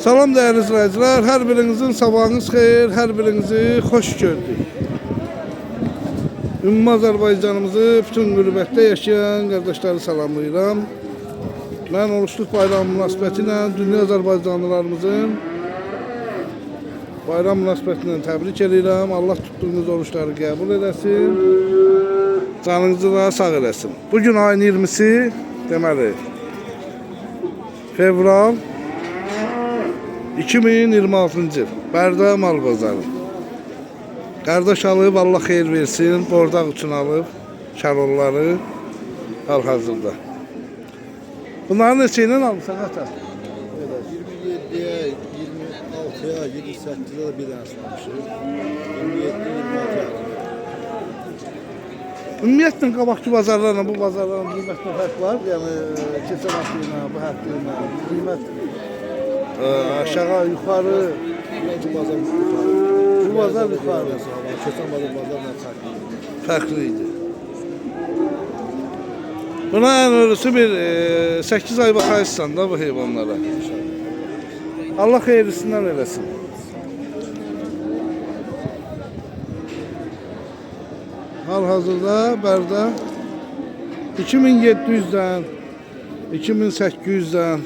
Salam değerli izləyicilər, hər birinizin sabahınız xeyir, hər birinizi xoş gördük. Ümumi Azərbaycanımızı bütün qürbətdə yaşayan qardaşları salamlayıram. Mən Oruçluq bayramı münasibətilə dünya Azərbaycanlılarımızın bayram münasibətilə təbrik edirəm. Allah tutduğunuz oruçları qəbul eləsin, canınızı da sağ eləsin. Bugün ayın 20'si, deməli, fevral 2026 yıl. Bərdə mal bazarı. Qardaş alıb, Allah xeyir versin. Bordaq üçün alıb şarolları hal-hazırda. Bunları neçə ilə almışsan ata? 27'ye, 26'ya, 28'e de bir tane almışız. 27-26'ya. Ümumiyyətlə qabaqki bazarlarla bu bazarların qiymətində fərq var. Yəni keçən hafta ilə bu hafta ilə qiymət aşağı, yuxarı. Bu bazar yukarı. Bu bazar yuxarı. Keçen bazarla Fərqliydi. Buna en öylesi bir 8 ay bakaysan da bu heyvanlara. Allah xeyrisindən eləsin. Hal-hazırda Bərdə 2700'den 2800'den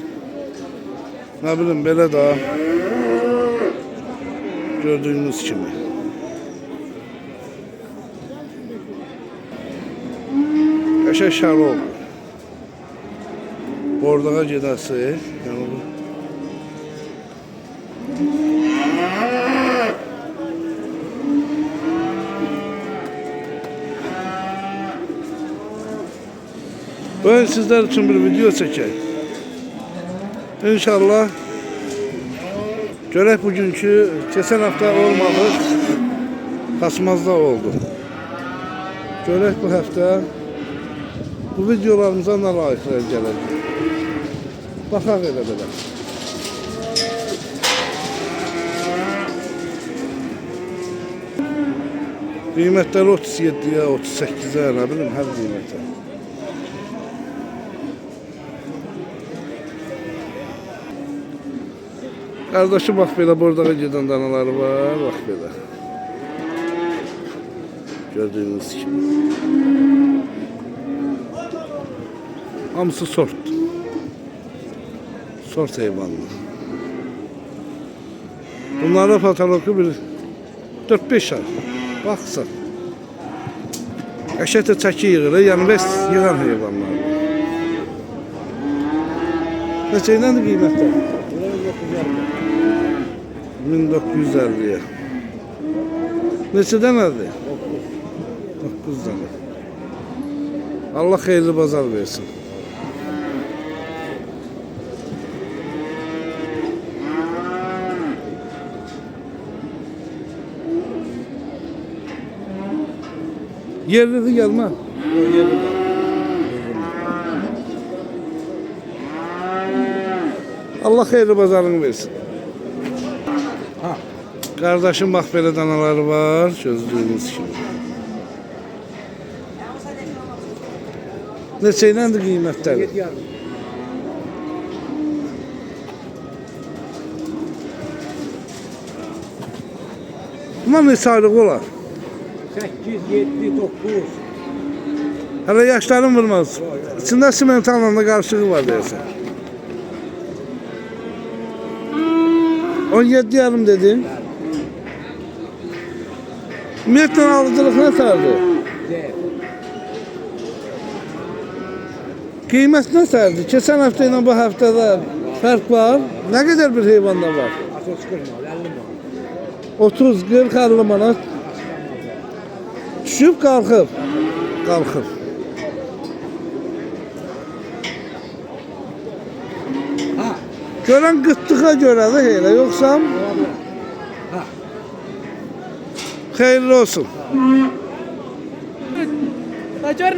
ne bileyim belə da gördüğünüz kimi. Qəşəng şarol. Bordağa gedəsi. Yəni bu. Ben sizler için bir video çekeyim. İnşallah görək bugünkü geçen hafta olmadı. Kasmazda oldu. Görək bu hafta bu videolarımıza ne layıqlar gəlir. Baxaq elə belə. Qiymətləri 37'ye, 38'e, nə bilim, hər qiymətə. Qardaşı bax belə bordağa gedən danaları var, bax belə. Gördüğünüz kimi. Hamısı sort. Sort heyvanlı. Bunlara patoloku bir 4-5 ay. Baxsa. Qəşətə çəki yığır, yəni bəs yığan heyvanlar. Neçə iləndir qiymətlər? 1950'ye. Neçə dənədir? 9 dənə. Allah xeyirli bazar versin. Yerli gelme. Allah xeyirli bazarını versin. Kardeşim bak belə danaları var, gözlüğünüz kimi. Neçə iləndir qiymətləri? Bunlar neçə aylıq olar? 8, 7, 9. Hələ yaşlarım vurmaz. İçində simentalanda qarışığı var deyəsən. 17 yarım dedin. Ümumiyyətlə alıcılıq nə tərdir? Qiymət nə tərdir? Keçən həftə ilə bu həftədə fərq var. Nə qədər bir heyvanda var? 30, 40, 50 manat. Düşüb, qalxıb. Qalxıb. Görən qıtlığa görədir elə, yoxsa? Xeyirli olsun.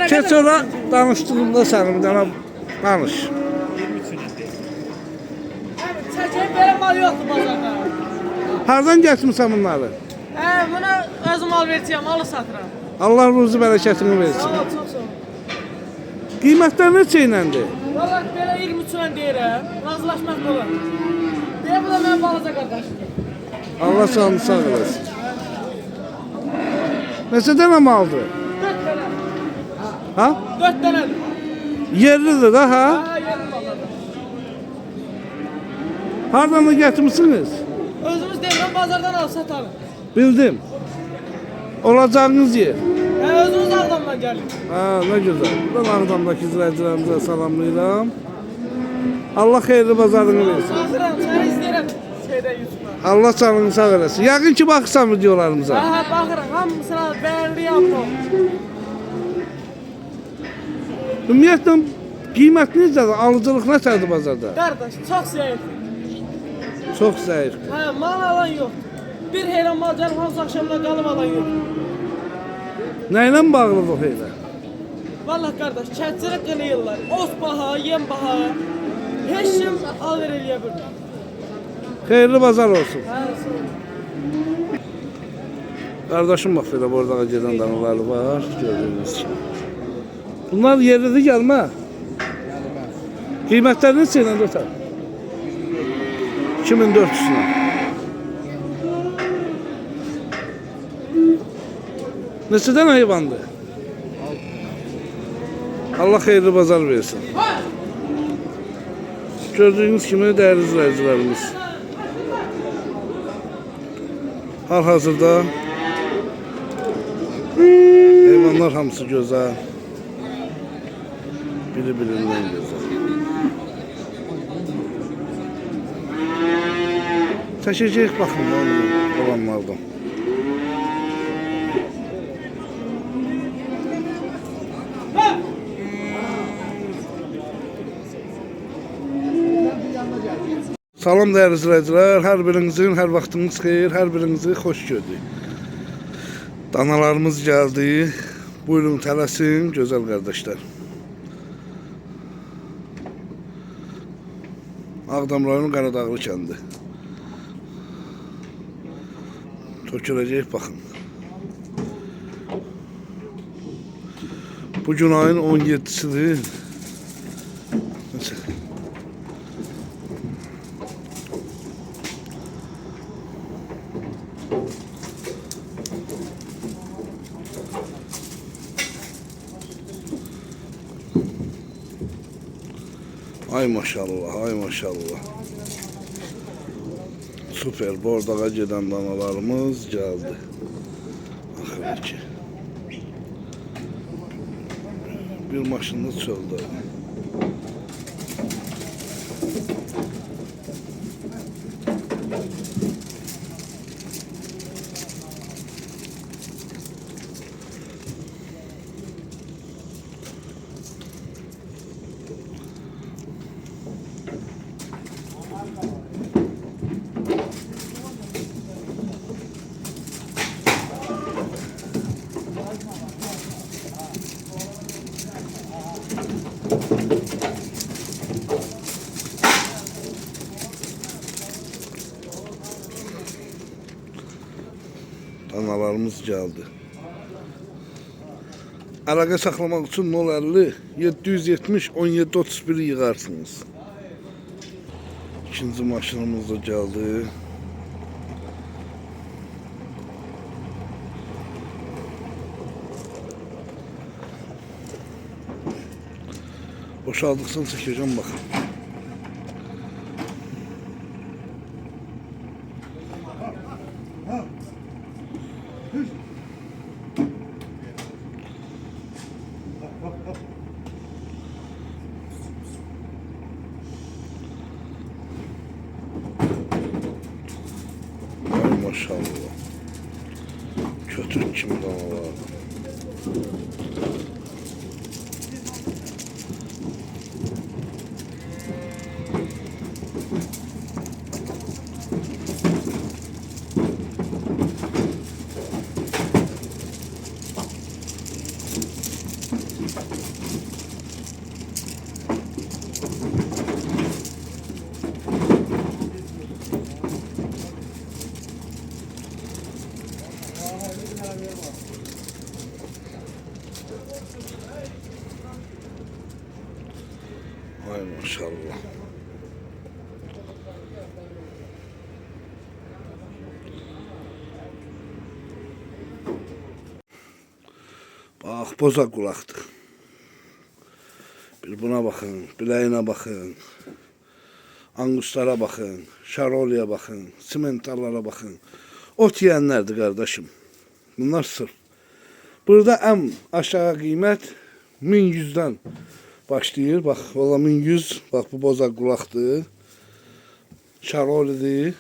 Keç ora danışdığımda sənin bir dənə danış. Çəkəyin belə mal yoxdur bazarda. Hardan gətirmisən bunları? Buna özüm mal verəcəyəm, malı satıram. Allah ruzu bərəkətini versin. Sağ ol, çox sağ ol. Qiymətlər neçə iləndir? Valla belə 23 ilə deyirəm, razılaşmaq olar. bu da benim balaca kardeşim. Allah canını sağ eləsin. Neçə dənə maldır? 4 tane. Ha? 4 tanedir. Yerlidir da ha? Ha yerim balaca. Hardan da gətirmisiniz? Özümüz değil, ben bazardan alıp satarım. Bildim. Olacağınız yer. Özümüz Ağdam'dan geldik. Ha, ne güzel. Ben Ağdam'daki izleyicilerimize salamlayıram. Allah xeyirli bazarını versin. Bakıram, seni izlerim. Şeyde YouTube'da. Allah canını sağ eləsin. Yəqin ki, baxırsan videolarımıza. Ha bakıram, hamısına beğendi yapmam. Ümumiyyətlə, qiymət necədir? Alıcılıq necədir bazarda? Kardeş, çok zayıf. Çox zəif. Ha, mal alan yok. Bir heyran mal canım hamısı akşamdan kalıp alan yok. Nə ilə bağlıdır elə? Vallahi kardeş, çəçilik qınıyırlar. Ot baha, yem baha. Heç kim alır eləyə bilmir. Xeyirli bazar olsun. Ha, sağ ol. Qardaşım bax belə bordağa gedən danaları var, gördüyünüz kimi. Bunlar yerlidir gəlmə. Qiymətlər neçə ilə ötər? 2400-lə. Neçədən heyvandır? Allah xeyirli bazar versin. Gördüyünüz kimi dəyərli izləyicilərimiz. Hal-hazırda heyvanlar hamısı gözəl. Biri-birindən gözəl. Çəkəcəyik baxın olanlardan. Salam dəyərli izləyicilər, hər birinizin, hər vaxtınız xeyir, hər birinizi xoş gördük. Danalarımız gəldi, buyurun tələsin, gözəl qardaşlar. Ağdam rayonu Qaradağlı kəndi. Töküləcək, baxın. Bugün ayın 17-sidir. Ay maşallah, ay maşallah. Süper, bordağa gedən danalarımız gəldi. Axırı ki. Bir maşında çöldə. Danalarımız gəldi. Əlaqə saxlamaq üçün 050 770 17 31 yığarsınız. İkinci maşınımız da gəldi. Boşaldıqsan çəkəcəm baxın. Ay maşallah. Kötü kimi danalar. boza qulaqdır. Bir buna baxın, biləyinə baxın. Anguslara baxın, şaroliyə baxın, simentallara baxın. Ot yeyənlərdir qardaşım. Bunlar sırf. Burada ən aşağı qiymət 1100-dən başlayır. Bax, valla 1100, bax bu boza qulaqdır. Şarolidir.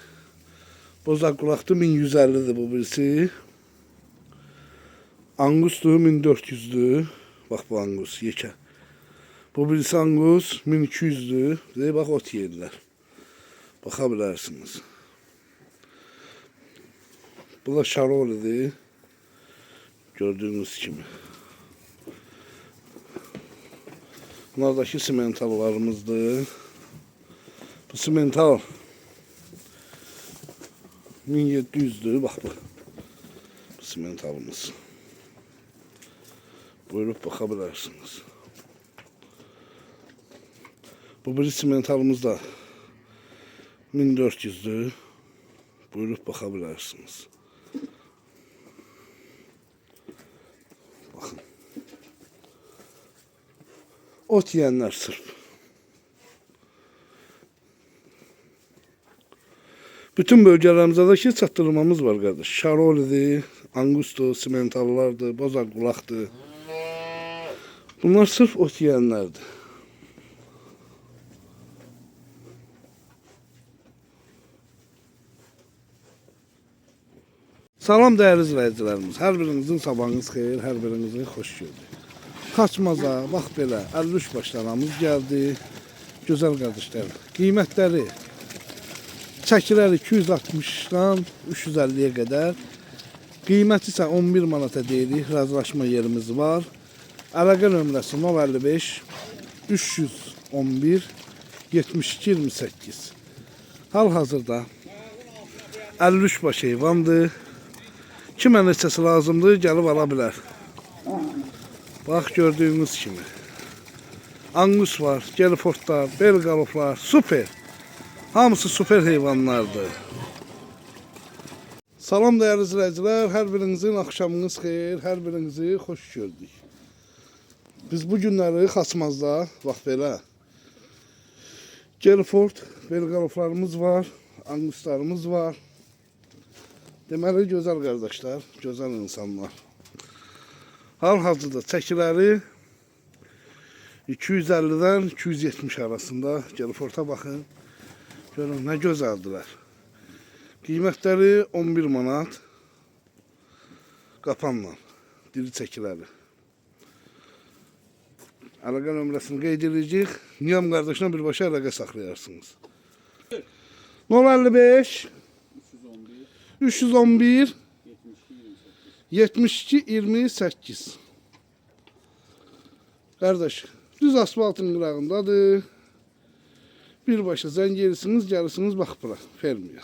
Boza qulaqdır 1150'dir bu birisi. Angusdur 1400'dür. Bax bu angus yekə. Bu birisi angus 1200'dür. Bax ot yeyirlər. Baxa bilərsiniz. Bu da şarolidir. Gördüğünüz kimi. Bunlardaki simentallarımızdır. Bu simental 1700'dür. Bak bu. Bu simentalımız. Buyurup bakabilirsiniz. Bu bir simentalımız da 1400'dür. Buyurup bakabilirsiniz. Bakın. Ot yiyenler sırf. Bütün bölgələrimizdə çatdırmamız var qardaş. Şarolidir, angusto, simentallardır, boza qulaqdır. Bunlar sırf ot yiyənlərdir. Salam dəyərli izləyicilərimiz. Hər birinizin sabahınız xeyir, hər birinizi xoş gördük. Xaçmaza, bax belə 53 başlarımız gəldi. Gözəl qardaşlar. Qiymətləri çəkiləri 260-dan 350-yə qədər. Qiyməti isə 11 manata deyirik. Razılaşma yerimiz var. Əlaqə nömrəsi 055 311 72 28. Hal-hazırda 53 baş heyvandır. Kimə neçəsi lazımdır, gəlib ala bilər. Bax, gördüyünüz kimi. Angus var, Gelfordlar, Belgaloflar, super. Hamısı super heyvanlardır. Salam dəyərli izləyicilər, hər birinizin axşamınız xeyir, hər birinizi xoş gördük. Biz bu günləri Xaçmazda, bax belə, Gelford, Belgaloflarımız var, Anguslarımız var. Deməli, gözəl qardaşlar, gözəl insanlar. Hal-hazırda çəkiləri 250-dən 270 arasında. Gelforda baxın. Görün, nə gözəldilər. Qiymətləri 11 manat. Qapanla. Diri çəkiləri. Əlaqə nömrəsini qeyd edəcəyik. Niyam qardaşına birbaşa əlaqə saxlayarsınız. 055 311 72 28. Kardeş, düz asfaltın qırağındadır. Birbaşa zəng edirsiniz, gəlirsiniz bax bura, fermiyə.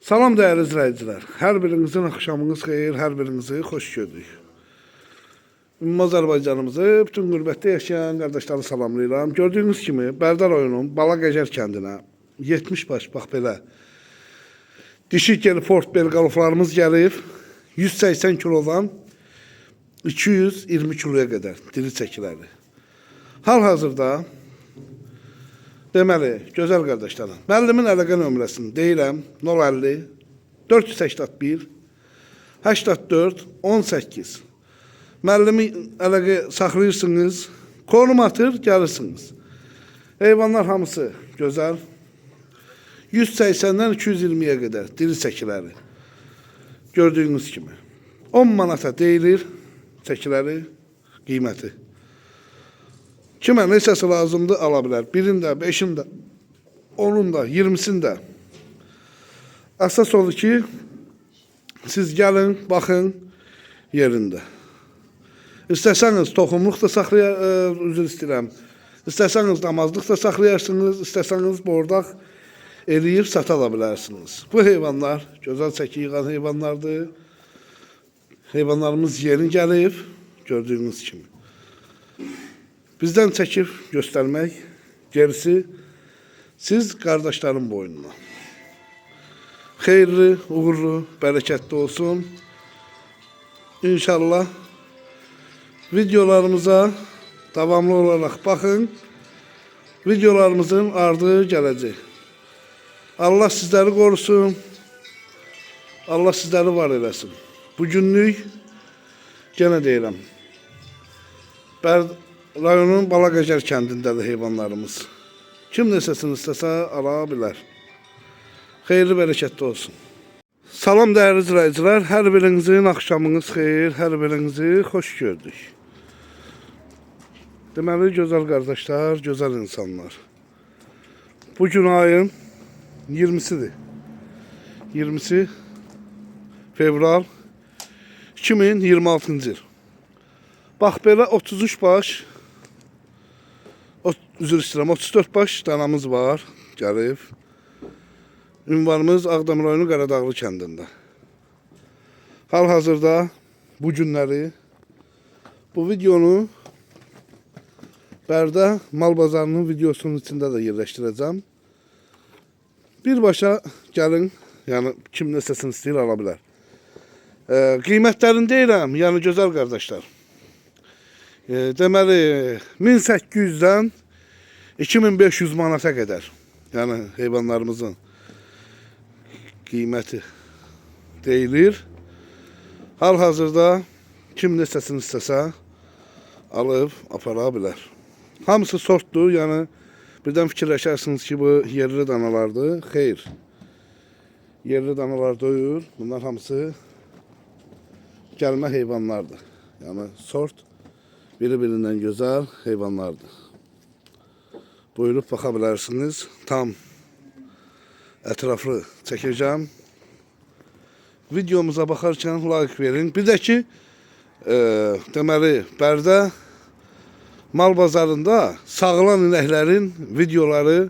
Salam dəyərli izləyicilər. Hər birinizin axşamınız xeyir, hər birinizi xoş gördük. Ümumi Azərbaycanımızı, bütün qürbətdə yaşayan qardaşları salamlayıram. Gördüyünüz kimi, Bərdar oyunun Balaqəgər kəndinə 70 baş, bax belə, dişi Gelford Belgaloflarımız gəlib 180 kilodan 220 kiloya qədər diri çəkiləri. Hal-hazırda deməli, gözəl qardaşlarım, müəllimin əlaqə nömrəsini deyirəm 050 481 84 18. Müəllimi əlaqə saxlayırsınız, konum atır, gəlirsiniz. Heyvanlar hamısı gözəl. 180'den 220'ye kadar diri çəkiləri. Gördüğünüz kimi. 10 manata deyilir çəkiləri qiyməti. Kimə neçəsi lazımdır ala bilər. Birində, 5'ində, 10'unda, 20'sində. Əsas odur ki, siz gəlin, baxın yerində. İstəsəniz toxumluq da üzr istəyirəm. İstəsəniz damazlıq da saxlayarsınız, istəsəniz bordaq eləyib sata da bilərsiniz. Bu heyvanlar gözəl çəki yığan heyvanlardır. Heyvanlarımız yeni gəlib, gördüyünüz kimi. Bizdən çəkib göstərmək, gerisi siz qardaşların boynuna. Xeyirli, uğurlu, bərəkətli olsun. İnşallah Videolarımıza davamlı olarak bakın. Videolarımızın ardı gələcək. Allah sizləri qorusun. Allah sizləri var eləsin. Bugünlük gene deyirəm. Rayonun Balaqəgər kəndindədir heyvanlarımız. Kim nəsəsini istəsə ala bilər. Xeyirli bərəkətli olsun. Salam değerli izləyicilər, hər birinizin axşamınız xeyir, hər birinizi xoş gördük. Deməli, gözəl qardaşlar, gözəl insanlar. Bugün ayın 20'sidir. 20'si fevral 2026-cı il. Bax belə 33 baş, üzr istəyirəm, 34 baş danamız var, gəlib. Ünvanımız Ağdam rayonu Qaradağlı kəndində. Hal-hazırda bu günləri bu videonu Bərdə mal bazarının videosunun içində də yerləşdirəcəm. Birbaşa gəlin, yəni kim nəsəsini istəyir ala bilər. Qiymətlərini deyirəm, yəni gözəl qardaşlar. Deməli 1800-dən 2500 manata qədər, yəni heyvanlarımızın qiyməti deyilir. Hal-hazırda kim nəsəsini istəsə alıb apara bilər. Hamısı sortdur, yəni birdən fikirləşərsiniz ki, bu yerli danalardır. Xeyr. Yerli danalar doyur. Bunlar hamısı gəlmə heyvanlardır. Yəni sort biri-birindən gözəl heyvanlardır. Buyurub baxa bilərsiniz. Tam ətraflı çəkəcəm. Videomuza baxarkən like verin. Bir də ki, deməli, Bərdə mal bazarında sağılan inəklərin videoları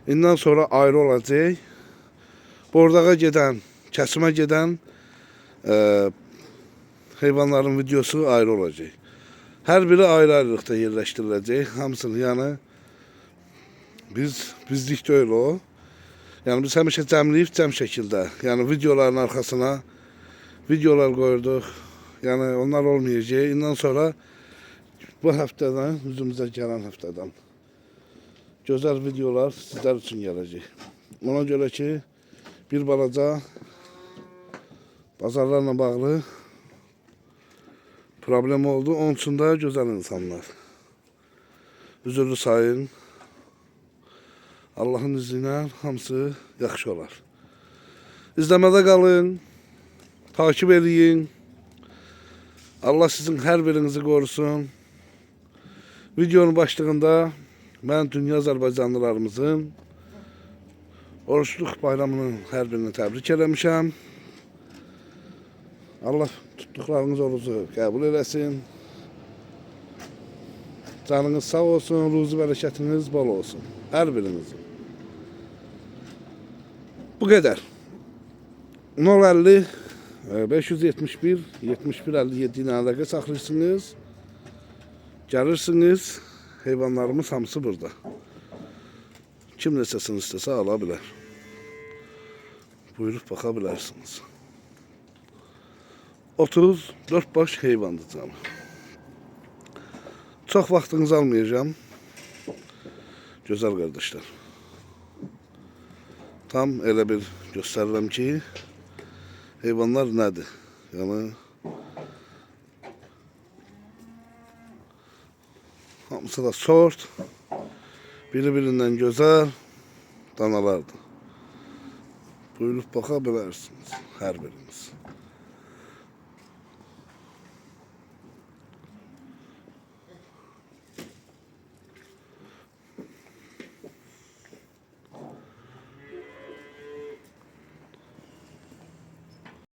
indən sonra ayrı olacaq. Bordağa gedən, kəsimə gedən heyvanların videosu ayrı olacaq. Hər biri ayrı-ayrılıqda yerləşdiriləcək. Hamısını, yəni bizlik deyil o. Yəni biz həmişə cəmləyib cəm şəkildə, yəni videoların arxasına videolar qoyurduq. Yəni onlar olmayacaq. İndən sonra bu həftədən, üzümüzə gələn həftədən gözəl videolar sizlər üçün gələcək. Ona görə ki, bir balaca bazarlarla bağlı problem oldu. Onun üçün də gözəl insanlar. Üzürlü sayın. Allah'ın izniyle hamısı yaxşı olar. İzləmədə qalın, takip edin. Allah sizin hər birinizi qorusun. Videonun başlığında mən dünya Azərbaycanlılarımızın oruçluq bayramının hər birini təbrik eləmişəm. Allah tutduqlarınız orucu qəbul eləsin. Canınız sağ olsun, ruzu bərəkətiniz bol olsun. Hər birinizin. Bu kadar. 050 571 7157 ilə əlaqə saxlayırsınız. Gəlirsiniz. Heyvanlarımız hamısı burada. Kim nəsəsini istəsə ala bilər. Buyurub baxa bilərsiniz. 34 baş heyvandır canım. Çox vaxtınızı almayacağım. Gözəl qardaşlar. Tam elə bir göstərirəm ki, heyvanlar nədir? Yəni hamısı da sort, biri-birindən gözəl danalardır. Buyurub baxa bilərsiniz hər biriniz.